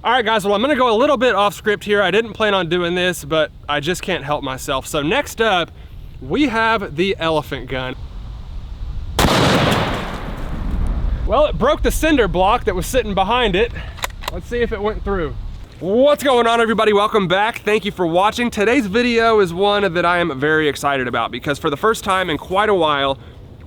All right, guys, well, I'm gonna go a little bit off script here. I didn't plan on doing this, but I just can't help myself. So next up, we have the elephant gun. Well, it broke the cinder block that was sitting behind it. Let's see if it went through. What's going on, everybody? Welcome back. Thank you for watching. Today's video is one that I am very excited about because for the first time in quite a while,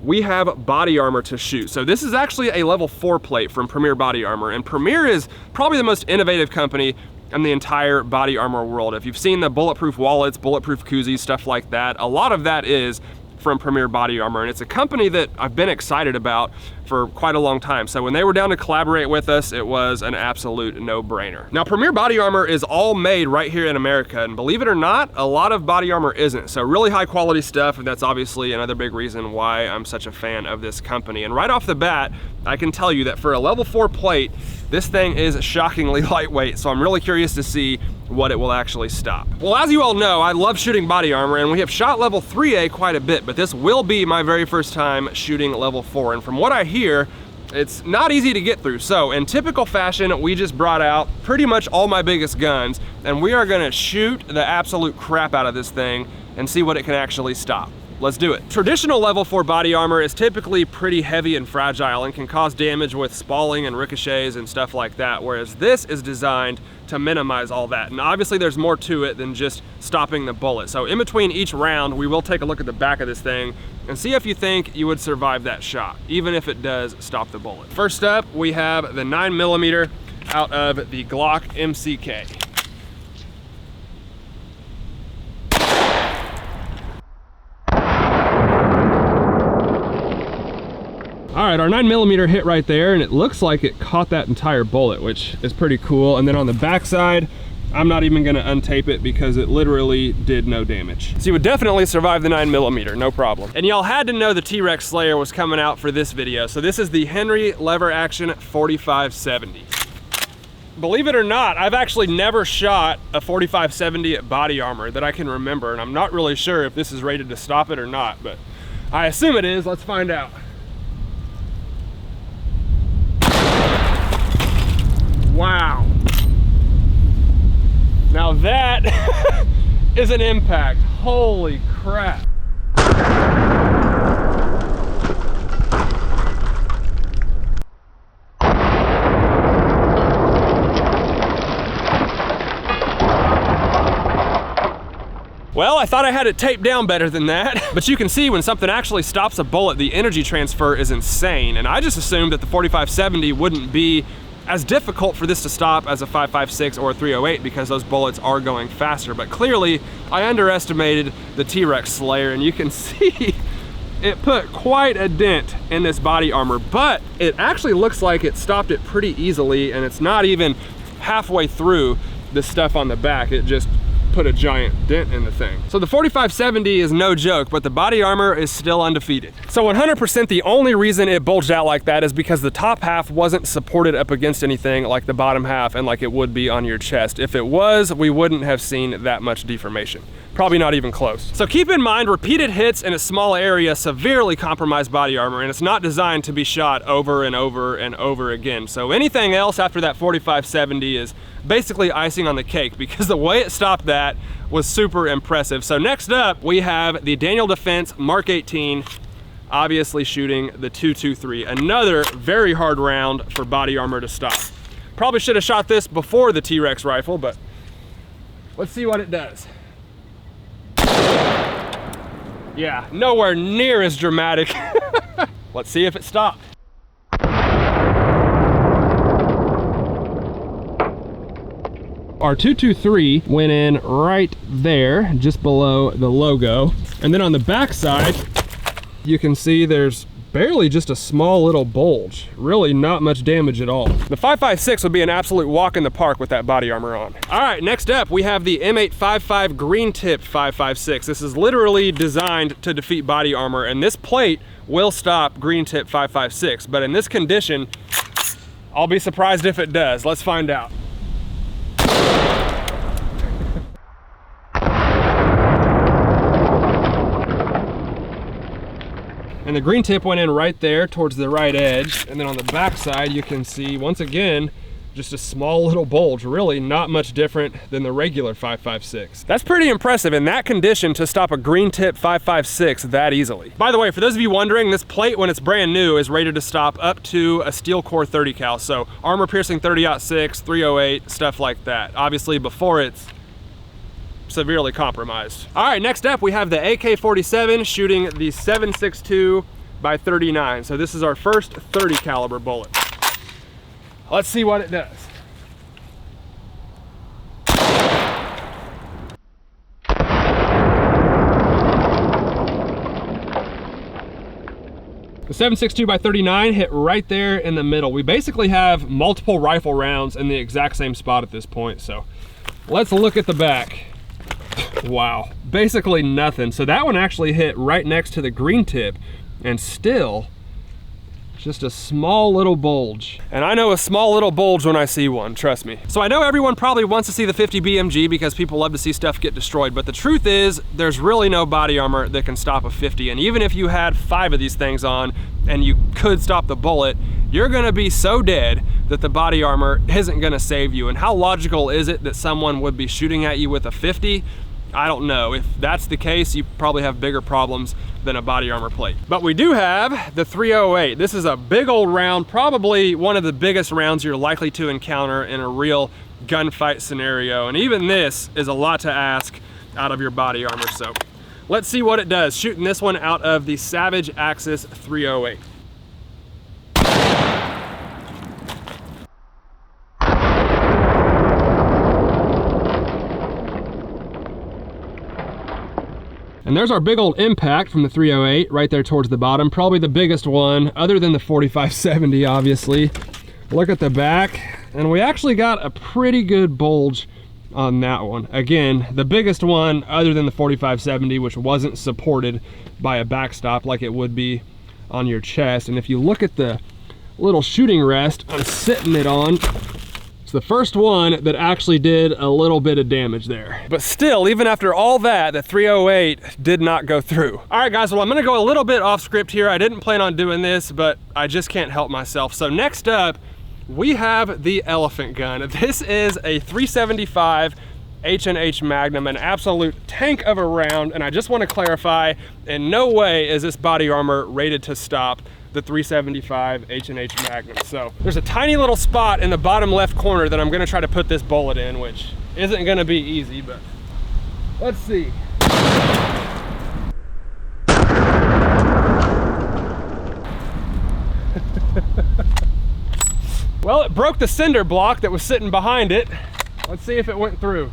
we have body armor to shoot. So this is actually a level 4 plate from Premier Body Armor, and Premier is probably the most innovative company in the entire body armor world. If you've seen the bulletproof wallets, bulletproof koozies, stuff like that, a lot of that is from Premier Body Armor, and it's a company that I've been excited about for quite a long time. So when they were down to collaborate with us, it was an absolute no-brainer. Now, Premier Body Armor is all made right here in America, and believe it or not, a lot of body armor isn't. So really high quality stuff, and that's obviously another big reason why I'm such a fan of this company. And right off the bat, I can tell you that for a level 4 plate, this thing is shockingly lightweight, so I'm really curious to see what it will actually stop. Well, as you all know, I love shooting body armor, and we have shot level 3A quite a bit, but this will be my very first time shooting level 4. And from what I hear, it's not easy to get through. So in typical fashion, we just brought out pretty much all my biggest guns, and we are gonna shoot the absolute crap out of this thing and see what it can actually stop. Let's do it. Traditional level 4 body armor is typically pretty heavy and fragile and can cause damage with spalling and ricochets and stuff like that, whereas this is designed to minimize all that. And obviously there's more to it than just stopping the bullet. So in between each round, we will take a look at the back of this thing and see if you think you would survive that shot, even if it does stop the bullet. First up, we have the 9mm out of the Glock MCK. All right, our 9mm hit right there, and it looks like it caught that entire bullet, which is pretty cool. And then on the backside, I'm not even gonna untape it because it literally did no damage. So you would definitely survive the 9mm, no problem. And y'all had to know the T-Rex Slayer was coming out for this video. So this is the Henry Lever Action 4570. Believe it or not, I've actually never shot a 4570 at body armor that I can remember, and I'm not really sure if this is rated to stop it or not, but I assume it is. Let's find out. Wow. Now that is an impact. Holy crap. Well, I thought I had it taped down better than that, but you can see when something actually stops a bullet, the energy transfer is insane. And I just assumed that the 4570 wouldn't be as difficult for this to stop as a 5.56 or a 308 because those bullets are going faster. But clearly, I underestimated the T-Rex Slayer, and you can see it put quite a dent in this body armor, but it actually looks like it stopped it pretty easily, and it's not even halfway through the stuff on the back. It just put a giant dent in the thing. So the 4570 is no joke, but the body armor is still undefeated. So 100% the only reason it bulged out like that is because the top half wasn't supported up against anything like the bottom half and like it would be on your chest. If it was, we wouldn't have seen that much deformation. Probably not even close. So keep in mind, repeated hits in a small area severely compromise body armor, and it's not designed to be shot over and over and over again. So anything else after that 4570 is basically icing on the cake because the way it stopped that was super impressive. So next up, we have the Daniel Defense Mark 18, obviously shooting the 223. Another very hard round for body armor to stop. Probably should have shot this before the T-Rex rifle, but let's see what it does. Yeah, nowhere near as dramatic. Let's see if it stopped. Our 223 went in right there, just below the logo. And then on the back side, you can see there's barely just a small little bulge. Really not much damage at all. The 5.56 would be an absolute walk in the park with that body armor on. All right, next up, we have the M855 Green Tip 5.56. This is literally designed to defeat body armor, and this plate will stop Green Tip 5.56, but in this condition, I'll be surprised if it does. Let's find out. And the green tip went in right there towards the right edge. And then on the back side, you can see, once again, just a small little bulge, really not much different than the regular 5.56. That's pretty impressive in that condition to stop a green tip 5.56 that easily. By the way, for those of you wondering, this plate when it's brand new is rated to stop up to a steel core 30 cal, so armor piercing 30-06, 308, stuff like that. Obviously before it's severely compromised. All right, next up we have the AK-47 shooting the 7.62 by 39. So this is our first 30 caliber bullet. Let's see what it does. The 7.62 by 39 hit right there in the middle. We basically have multiple rifle rounds in the exact same spot at this point. So let's look at the back. Wow, basically nothing. So that one actually hit right next to the green tip and still just a small little bulge. And I know a small little bulge when I see one, trust me. So I know everyone probably wants to see the 50 BMG because people love to see stuff get destroyed, but the truth is there's really no body armor that can stop a 50. And even if you had 5 of these things on and you could stop the bullet, you're gonna be so dead that the body armor isn't gonna save you. And how logical is it that someone would be shooting at you with a 50? I don't know. If that's the case, you probably have bigger problems than a body armor plate. But we do have the 308. This is a big old round, probably one of the biggest rounds you're likely to encounter in a real gunfight scenario. And even this is a lot to ask out of your body armor. So let's see what it does. Shooting this one out of the Savage Axis 308. And there's our big old impact from the 308 right there towards the bottom. Probably the biggest one, other than the 4570, obviously. Look at the back, and we actually got a pretty good bulge on that one. Again, the biggest one, other than the 4570, which wasn't supported by a backstop like it would be on your chest. And if you look at the little shooting rest I'm sitting it on, it's the first one that actually did a little bit of damage there. But still, even after all that, the 308 did not go through. All right, guys, well, I'm gonna go a little bit off script here. I didn't plan on doing this, but I just can't help myself. So next up, we have the elephant gun. This is a 375 H&H Magnum, an absolute tank of a round, and I just want to clarify, in no way is this body armor rated to stop the 375 H&H Magnum. So there's a tiny little spot in the bottom left corner that I'm gonna try to put this bullet in, which isn't gonna be easy, but let's see. Well, it broke the cinder block that was sitting behind it. Let's see if it went through.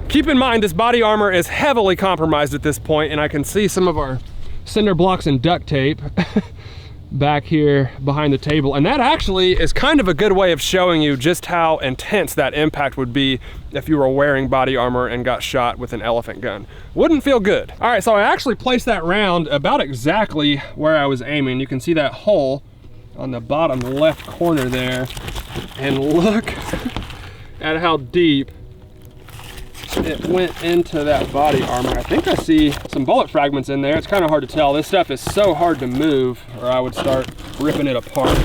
Keep in mind, this body armor is heavily compromised at this point, and I can see some of our cinder blocks and duct tape back here behind the table. And that actually is kind of a good way of showing you just how intense that impact would be if you were wearing body armor and got shot with an elephant gun. Wouldn't feel good. All right, so I actually placed that round about exactly where I was aiming. You can see that hole on the bottom left corner there. And look at how deep it went into that body armor. I think I see some bullet fragments in there. It's kind of hard to tell. This stuff is so hard to move, or I would start ripping it apart.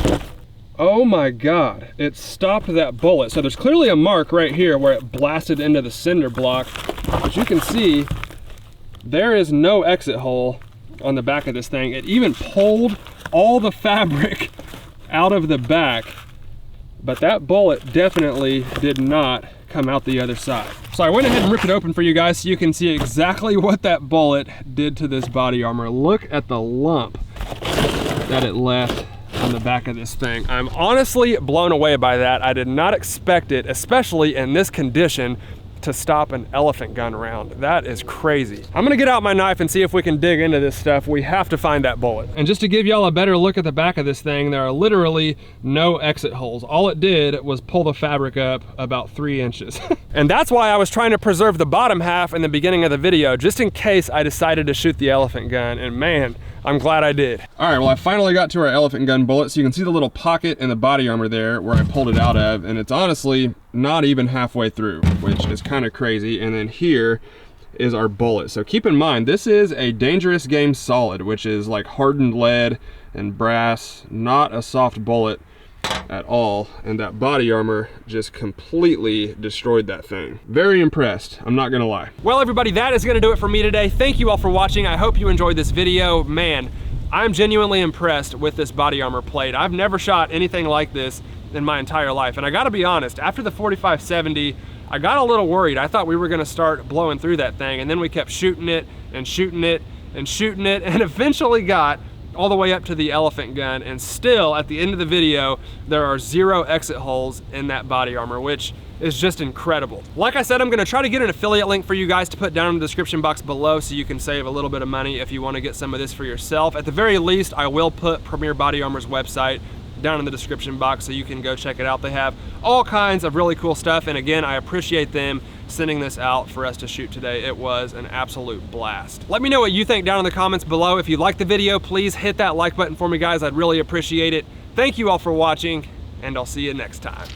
Oh my God, it stopped that bullet. So there's clearly a mark right here where it blasted into the cinder block. But you can see there is no exit hole on the back of this thing. It even pulled all the fabric out of the back, but that bullet definitely did not come out the other side. So I went ahead and ripped it open for you guys so you can see exactly what that bullet did to this body armor. Look at the lump that it left on the back of this thing. I'm honestly blown away by that. I did not expect it, especially in this condition, to stop an elephant gun round. That is crazy. I'm gonna get out my knife and see if we can dig into this stuff. We have to find that bullet. And just to give y'all a better look at the back of this thing, there are literally no exit holes. All it did was pull the fabric up about 3 inches. And that's why I was trying to preserve the bottom half in the beginning of the video, just in case I decided to shoot the elephant gun. And man, I'm glad I did. All right, well, I finally got to our elephant gun bullet. So you can see the little pocket in the body armor there where I pulled it out of, and it's honestly not even halfway through, which is kind of crazy. And then here, is our bullet. So keep in mind, this is a Dangerous Game solid, which is like hardened lead and brass, not a soft bullet at all. And that body armor just completely destroyed that thing. Very impressed, I'm not gonna lie. Well, everybody, that is gonna do it for me today. Thank you all for watching. I hope you enjoyed this video. Man, I'm genuinely impressed with this body armor plate. I've never shot anything like this in my entire life. And I gotta be honest, after the 4570, I got a little worried. I thought we were gonna start blowing through that thing, and then we kept shooting it and shooting it and shooting it, and eventually got all the way up to the elephant gun, and still at the end of the video, there are 0 exit holes in that body armor, which is just incredible. Like I said, I'm gonna try to get an affiliate link for you guys to put down in the description box below so you can save a little bit of money if you wanna get some of this for yourself. At the very least, I will put Premier Body Armor's website down in the description box so you can go check it out. They have all kinds of really cool stuff, and again, I appreciate them sending this out for us to shoot today. It was an absolute blast. Let me know what you think down in the comments below. If you liked the video, please hit that like button for me, guys. I'd really appreciate it. Thank you all for watching, and I'll see you next time.